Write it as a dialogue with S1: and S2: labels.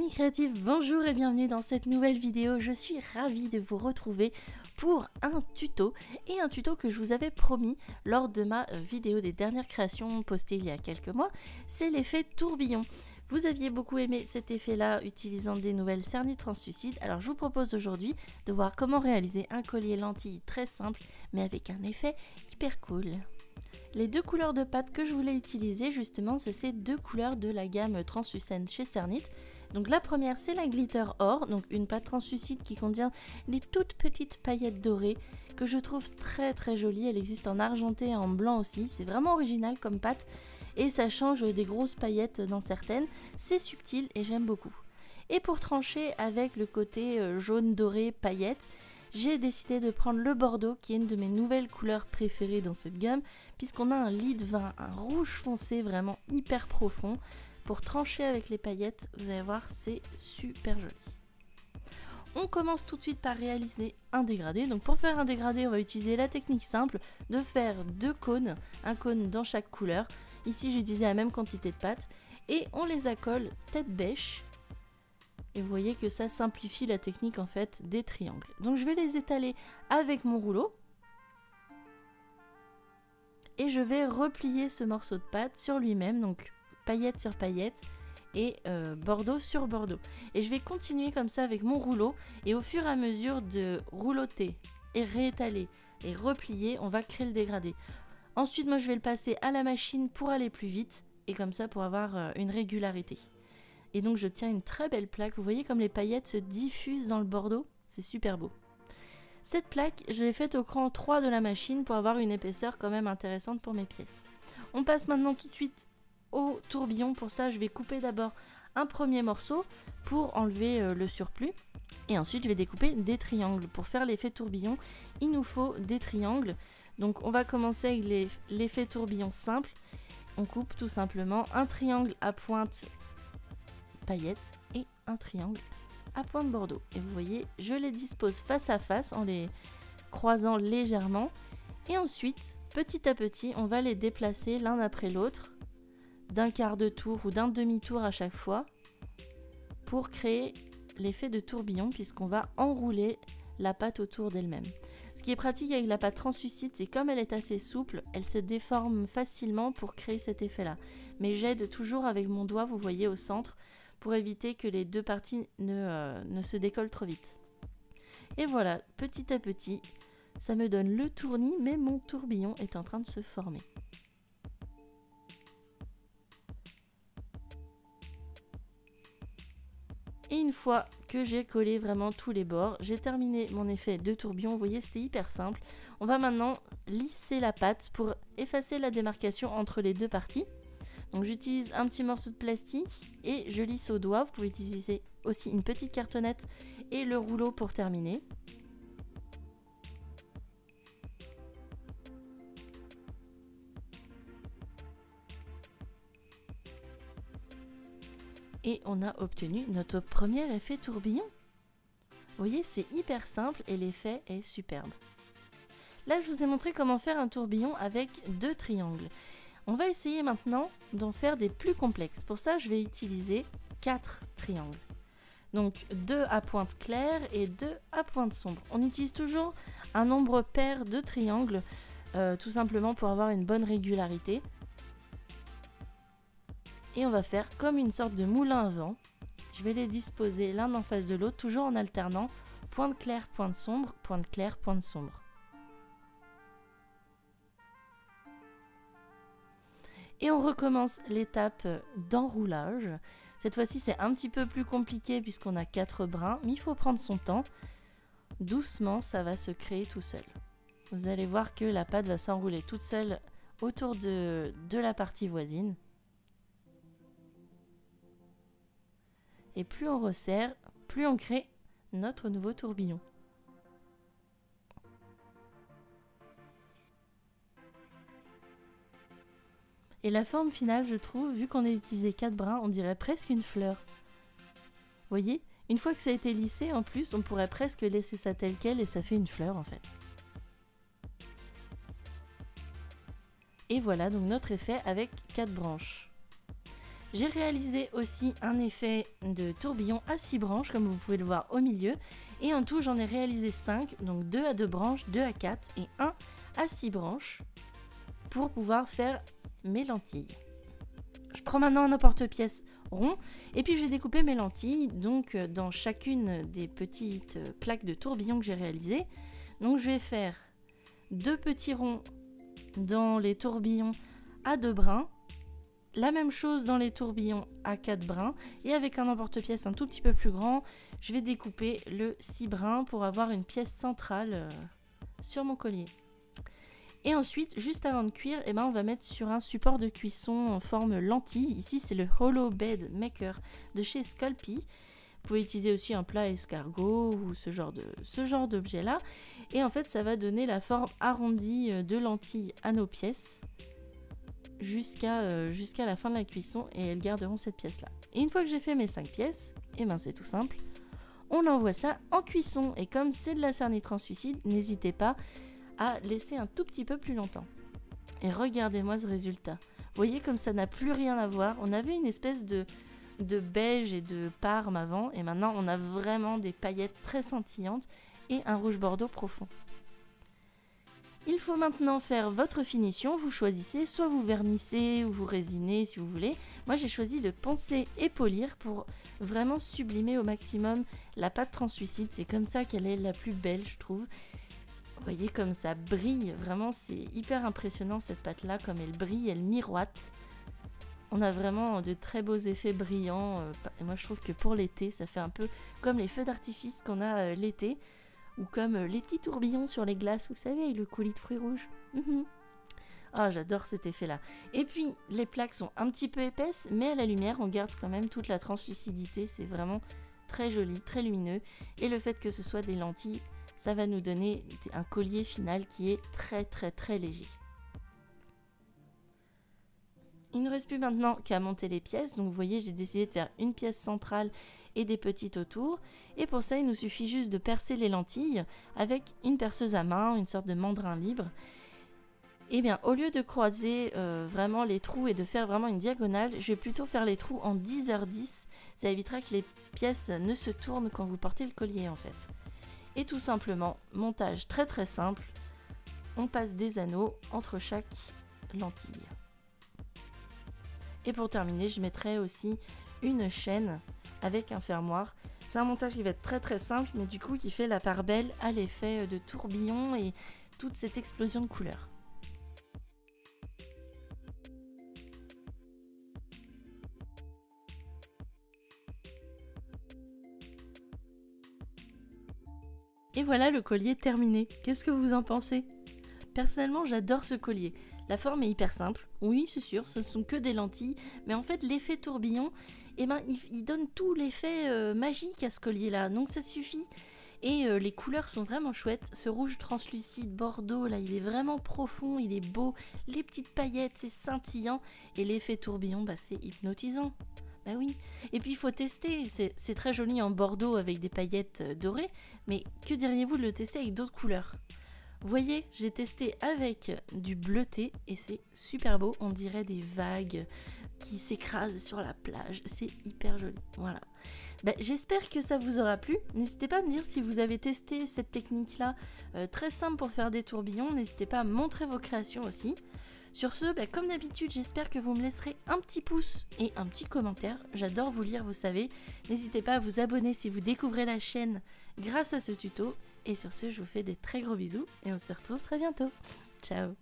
S1: Amis créatifs, bonjour et bienvenue dans cette nouvelle vidéo. Je suis ravie de vous retrouver pour un tuto et un tuto que je vous avais promis lors de ma vidéo des dernières créations postée il y a quelques mois. C'est l'effet tourbillon. Vous aviez beaucoup aimé cet effet-là utilisant des nouvelles cernies translucides. Alors je vous propose aujourd'hui de voir comment réaliser un collier lentille très simple mais avec un effet hyper cool. Les deux couleurs de pâte que je voulais utiliser justement, c'est ces deux couleurs de la gamme translucente chez Cernit. Donc la première, c'est la glitter or, donc une pâte translucide qui contient des toutes petites paillettes dorées que je trouve très très jolie. Elle existe en argenté et en blanc aussi, c'est vraiment original comme pâte et ça change des grosses paillettes dans certaines. C'est subtil et j'aime beaucoup. Et pour trancher avec le côté jaune doré paillettes, j'ai décidé de prendre le bordeaux qui est une de mes nouvelles couleurs préférées dans cette gamme puisqu'on a un lit de vin, un rouge foncé vraiment hyper profond. Pour trancher avec les paillettes, vous allez voir, c'est super joli. On commence tout de suite par réaliser un dégradé. Donc pour faire un dégradé, on va utiliser la technique simple de faire deux cônes, un cône dans chaque couleur. Ici j'ai utilisé la même quantité de pâte et on les accole tête bêche. Et vous voyez que ça simplifie la technique en fait des triangles. Donc je vais les étaler avec mon rouleau. Et je vais replier ce morceau de pâte sur lui-même, donc paillette sur paillette et bordeaux sur bordeaux. Et je vais continuer comme ça avec mon rouleau et au fur et à mesure de rouloter et réétaler et replier, on va créer le dégradé. Ensuite, moi je vais le passer à la machine pour aller plus vite et comme ça pour avoir une régularité. Et donc j'obtiens une très belle plaque. Vous voyez comme les paillettes se diffusent dans le bordeaux, c'est super beau. Cette plaque, je l'ai faite au cran 3 de la machine pour avoir une épaisseur quand même intéressante pour mes pièces. On passe maintenant tout de suite au tourbillon. Pour ça, je vais couper d'abord un premier morceau pour enlever le surplus. Et ensuite, je vais découper des triangles. Pour faire l'effet tourbillon, il nous faut des triangles. Donc on va commencer avec l'effet tourbillon simple. On coupe tout simplement un triangle à pointe paillettes et un triangle à pointe bordeaux. Et vous voyez, je les dispose face à face en les croisant légèrement. Et ensuite, petit à petit, on va les déplacer l'un après l'autre d'un quart de tour ou d'un demi-tour à chaque fois pour créer l'effet de tourbillon puisqu'on va enrouler la pâte autour d'elle-même. Ce qui est pratique avec la pâte translucide, c'est comme elle est assez souple, elle se déforme facilement pour créer cet effet-là. Mais j'aide toujours avec mon doigt, vous voyez au centre, pour éviter que les deux parties ne se décollent trop vite. Et voilà, petit à petit, ça me donne le tournis, mais mon tourbillon est en train de se former. Et une fois que j'ai collé vraiment tous les bords, j'ai terminé mon effet de tourbillon. Vous voyez, c'était hyper simple. On va maintenant lisser la pâte pour effacer la démarcation entre les deux parties. Donc j'utilise un petit morceau de plastique et je lisse au doigt. Vous pouvez utiliser aussi une petite cartonnette et le rouleau pour terminer. Et on a obtenu notre premier effet tourbillon. Vous voyez, c'est hyper simple et l'effet est superbe. Là, je vous ai montré comment faire un tourbillon avec deux triangles. On va essayer maintenant d'en faire des plus complexes. Pour ça, je vais utiliser 4 triangles. Donc 2 à pointe claire et 2 à pointe sombre. On utilise toujours un nombre pair de triangles, tout simplement pour avoir une bonne régularité. Et on va faire comme une sorte de moulin à vent. Je vais les disposer l'un en face de l'autre, toujours en alternant pointe claire, pointe sombre, pointe claire, pointe sombre. Et on recommence l'étape d'enroulage. Cette fois-ci, c'est un petit peu plus compliqué puisqu'on a 4 brins, mais il faut prendre son temps. Doucement, ça va se créer tout seul. Vous allez voir que la pâte va s'enrouler toute seule autour de la partie voisine. Et plus on resserre, plus on crée notre nouveau tourbillon. Et la forme finale, je trouve, vu qu'on a utilisé 4 brins, on dirait presque une fleur. Vous voyez, une fois que ça a été lissé, en plus, on pourrait presque laisser ça tel quel et ça fait une fleur en fait. Et voilà donc notre effet avec 4 branches. J'ai réalisé aussi un effet de tourbillon à 6 branches, comme vous pouvez le voir au milieu. Et en tout, j'en ai réalisé 5, donc 2 à 2 branches, 2 à 4 et 1 à 6 branches pour pouvoir faire mes lentilles. Je prends maintenant un emporte-pièce rond et puis je vais découper mes lentilles donc dans chacune des petites plaques de tourbillon que j'ai réalisées. Donc je vais faire 2 petits ronds dans les tourbillons à 2 brins, la même chose dans les tourbillons à 4 brins et avec un emporte-pièce un tout petit peu plus grand, je vais découper le 6 brins pour avoir une pièce centrale sur mon collier. Et ensuite, juste avant de cuire, on va mettre sur un support de cuisson en forme lentille. Ici, c'est le Hollow Bed Maker de chez Sculpey. Vous pouvez utiliser aussi un plat escargot ou ce genre d'objet-là. Et en fait, ça va donner la forme arrondie de lentilles à nos pièces jusqu'à la fin de la cuisson. Et elles garderont cette pièce-là. Et une fois que j'ai fait mes 5 pièces, c'est tout simple. On envoie ça en cuisson. Et comme c'est de la sarnie translucide, n'hésitez pas à laisser un tout petit peu plus longtemps. Et regardez-moi ce résultat. Vous voyez comme ça n'a plus rien à voir. On avait une espèce de beige et de parme avant et maintenant on a vraiment des paillettes très scintillantes et un rouge bordeaux profond. Il faut maintenant faire votre finition. Vous choisissez, soit vous vernissez ou vous résinez si vous voulez. Moi j'ai choisi de poncer et polir pour vraiment sublimer au maximum la pâte translucide. C'est comme ça qu'elle est la plus belle, je trouve. Vous voyez comme ça brille, vraiment c'est hyper impressionnant cette pâte là, comme elle brille, elle miroite. On a vraiment de très beaux effets brillants. Et moi je trouve que pour l'été ça fait un peu comme les feux d'artifice qu'on a l'été. Ou comme les petits tourbillons sur les glaces, vous savez, avec le coulis de fruits rouges. Ah, j'adore cet effet là. Et puis les plaques sont un petit peu épaisses, mais à la lumière on garde quand même toute la translucidité. C'est vraiment très joli, très lumineux. Et le fait que ce soit des lentilles, ça va nous donner un collier final qui est très très très léger. Il ne reste plus maintenant qu'à monter les pièces. Donc vous voyez, j'ai décidé de faire une pièce centrale et des petites autour. Et pour ça, il nous suffit juste de percer les lentilles avec une perceuse à main, une sorte de mandrin libre. Et bien, au lieu de croiser vraiment les trous et de faire vraiment une diagonale, je vais plutôt faire les trous en 10h10. Ça évitera que les pièces ne se tournent quand vous portez le collier en fait. Et tout simplement, montage très très simple, on passe des anneaux entre chaque lentille. Et pour terminer, je mettrai aussi une chaîne avec un fermoir. C'est un montage qui va être très très simple, mais du coup qui fait la part belle à l'effet de tourbillon et toute cette explosion de couleurs. Et voilà le collier terminé. Qu'est-ce que vous en pensez? Personnellement, j'adore ce collier. La forme est hyper simple. Oui, c'est sûr, ce ne sont que des lentilles. Mais en fait, l'effet tourbillon, il donne tout l'effet magique à ce collier-là. Donc ça suffit. Et les couleurs sont vraiment chouettes. Ce rouge translucide bordeaux, là, il est vraiment profond, il est beau. Les petites paillettes, c'est scintillant. Et l'effet tourbillon, c'est hypnotisant. Bah oui, et puis il faut tester, c'est très joli en bordeaux avec des paillettes dorées, mais que diriez-vous de le tester avec d'autres couleurs? Vous voyez, j'ai testé avec du bleuté et c'est super beau, on dirait des vagues qui s'écrasent sur la plage, c'est hyper joli, voilà. J'espère que ça vous aura plu, n'hésitez pas à me dire si vous avez testé cette technique-là, très simple pour faire des tourbillons, n'hésitez pas à montrer vos créations aussi. Sur ce, comme d'habitude, j'espère que vous me laisserez un petit pouce et un petit commentaire. J'adore vous lire, vous savez. N'hésitez pas à vous abonner si vous découvrez la chaîne grâce à ce tuto. Et sur ce, je vous fais des très gros bisous et on se retrouve très bientôt. Ciao!